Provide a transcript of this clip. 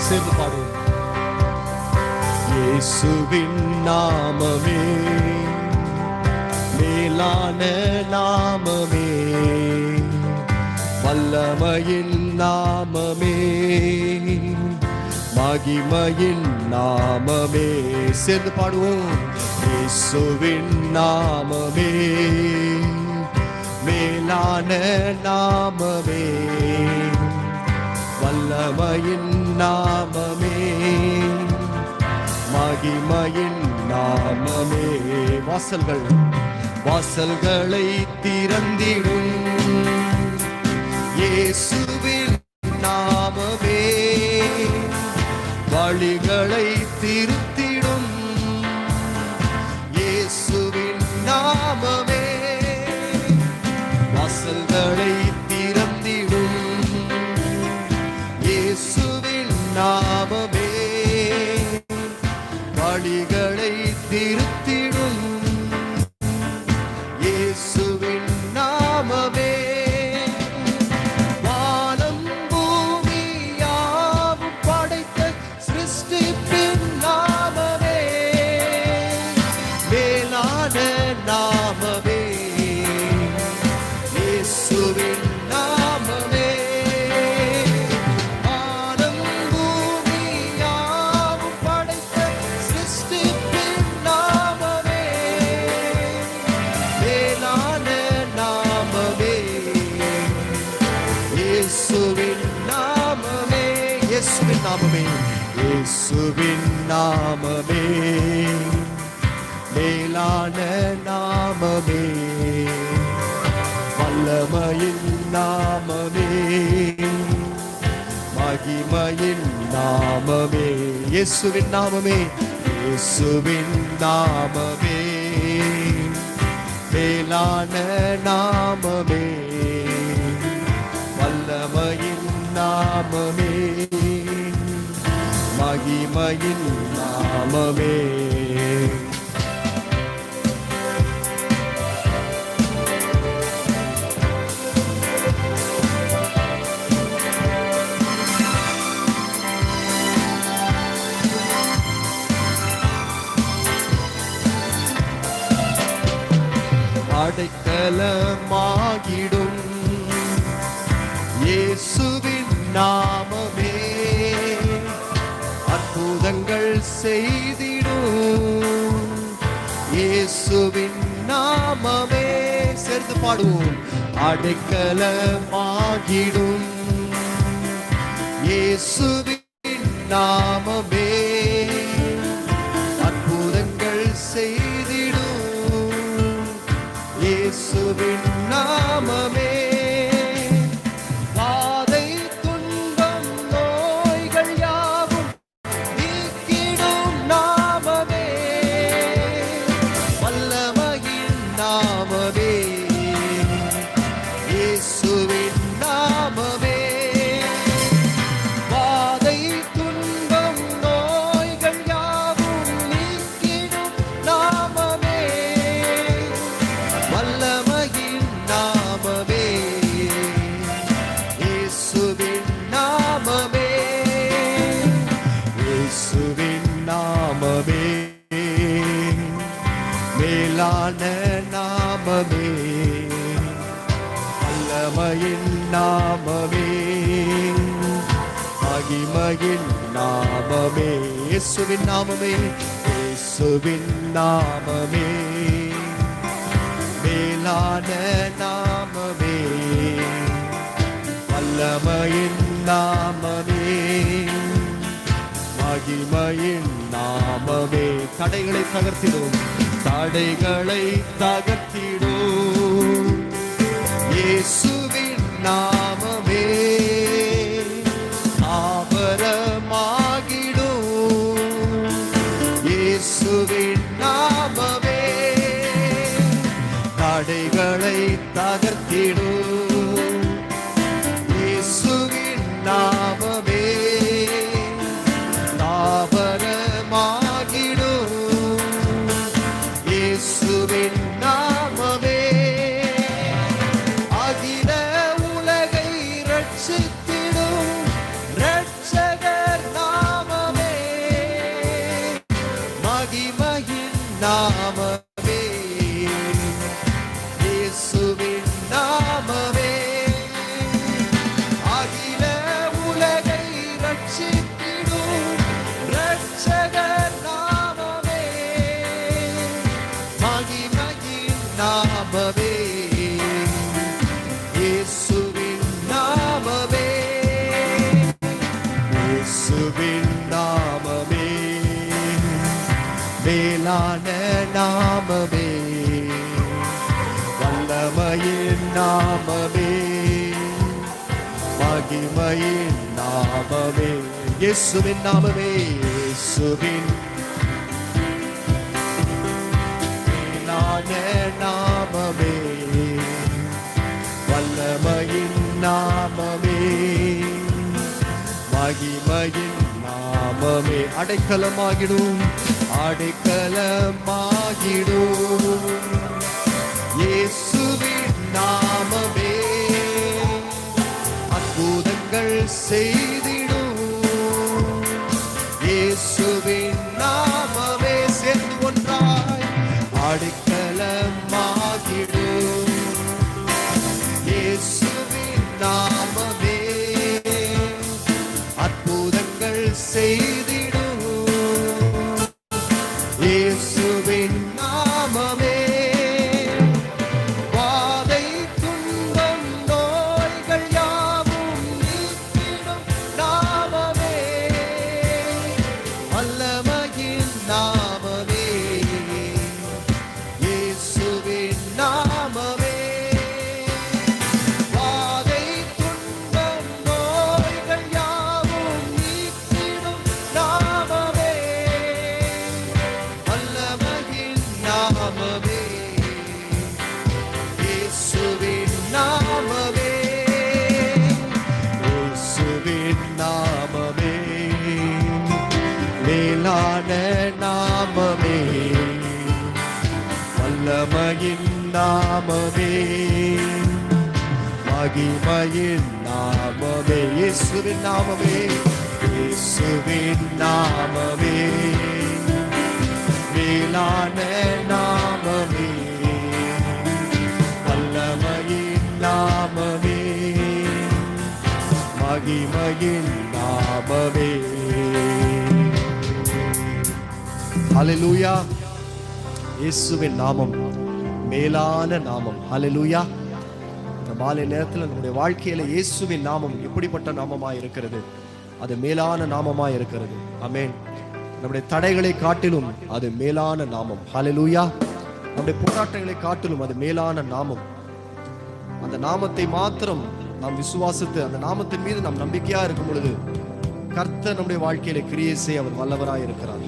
சேர்ந்து பாடுவோம். இயேசுவின் நாமமே மேலான நாமமே, வல்லமையின் நாமமே, மகிமையின் நாமமே. சேர்ந்து பாடுவோம். இயேசுவின் நாமமே மேலான நாமமே, வல்லமையின் நாமமே, மகிமையின் நாமமே. வாசல்களை திறந்திடும் இயேசுவின் நாமமே, வழிகளை திருத்திடும் இயேசுவின் நாமமே, வாசல்களை திறந்திடும் இயேசுவின் நாமமே, வழிகளை திருத்திடும் இயேசுவின் நாமமே. வானம் பூமி யாவும் படைத்த சிருஷ்டிப்பின் நாமமே, மேலான நாமமே, இயேசுவின் நாமமே. வானம் பூமி யாவும் படைத்த சிருஷ்டிப்பின் நாமமே, மேலான நாமமே, இயேசுவின் நாமமே. இயேசுவின் நாமமே, இயேசுவின் நாமமே, மேலான நாமமே, வல்லமையின் நாமமே, மகிமையின் நாமமே. இயேசுவின் நாமமே, இயேசுவின் நாமமே, மேலான நாமமே, வல்லமையின் நாமமே, மகிமையின் நாமமே. அடைக்கலமாகிடும் இயேசுவின் நாமமே, அற்புதங்கள் செய்திடும் இயேசுவின் நாமமே. சேர்ந்து பாடுவோம். அடைக்கலமாகிடும் இயேசுவின் நாமமே, அற்புதங்கள் செய்திடும் இயேசுவின் நாமமே, வாதை துன்பம் நோய்கள் யாவும் நீக்கிடும் நாமமே, வல்லமையின் நாமமே, இயேசுவின் நாமமே, வாதை துன்பம் நோய்கள் யாவும் நீக்கிடும் நாமமே, வல்லமையின் நாமமே, இயேசுவின் நாமமே, இயேசுவின் நாமமே, மேலான நாமமே, வல்லமையின் நாமமே, மகிமையின் நாமமே. இயேசுவின் நாமமே, இயேசுவின் நாமமே, மேலான நாமமே, வல்லமையின் நாமமே, மகிமையின் நாமமே. தடைகளை தகர்த்திடும், தடைகளை தகர்த்திடும் இயேசுவின் நாமமே, ஆபரமாகிடும் இயேசுவின் நாமமே, தடைகளை தகர்த்திடும் இயேசுவின் நாமமே, ஆபரமாகிடும் இயேசுவின் நாமமே, அகில உலக மகிமையின் நாமமே, இயேசுவின் நாமமே, இயேசுவின் நாமமே, வல்லமையின் நாமமே, மகிமையின் நாமமே, அடைக்கலமாகிடும், அடைக்கலமாகிடும், இயேசுவின் நாமமே, அற்புதங்கள் செய்திடும், இயேசுவின் நாமமே, சேர்ந்து ஒன்றாய் அடைக்கலமாகிடும், இயேசுவின் நாமமே, அற்புதங்கள் செய்திடும், இயேசுவின் நாமமே, வாதை துன்பம் நோய்கள் யாவும் நீக்கிடும் நாமமே, வல்லமையின் நாமமே, இயேசுவின் நாமமே, வாதை துன்பம் நோய்கள் யாவும் நீக்கிடும் நாமமே, வல்லமையின் நாமமே, இயேசுவின் நாமமே, இயேசுவின் நாமமே, மேலான நாமமே, வல்லமையின் நாமமே, மகிமையின் நாமமே, இயேசுவின் நாமமே, இயேசுவின் நாமமே, மேலான நாமமே, வல்லமையின் நாமமே, மகிமையின் நாமமே. ஹல்லேலூயா. இயேசுவின் நாமம் மேலான நாமம். ஹல்லேலூயா. இந்த மாலை நேரத்தில் நம்முடைய வாழ்க்கையில இயேசுவின் நாமம் எப்படிப்பட்ட நாமமாய் இருக்கிறது? அது மேலான நாமமாய் இருக்கிறது. ஆமென். நம்முடைய தடைகளை காட்டிலும் அது மேலான நாமம். ஹல்லேலூயா. நம்முடைய போராட்டங்களை காட்டிலும் அது மேலான நாமம். அந்த நாமத்தை மாத்திரம் நாம் விசுவாசித்து அந்த நாமத்தின் மீது நாம் நம்பிக்கையா இருக்கும் பொழுது கர்த்தர் நம்முடைய வாழ்க்கையில கிரியை செய்ய அவர் வல்லவராய் இருக்கிறார்.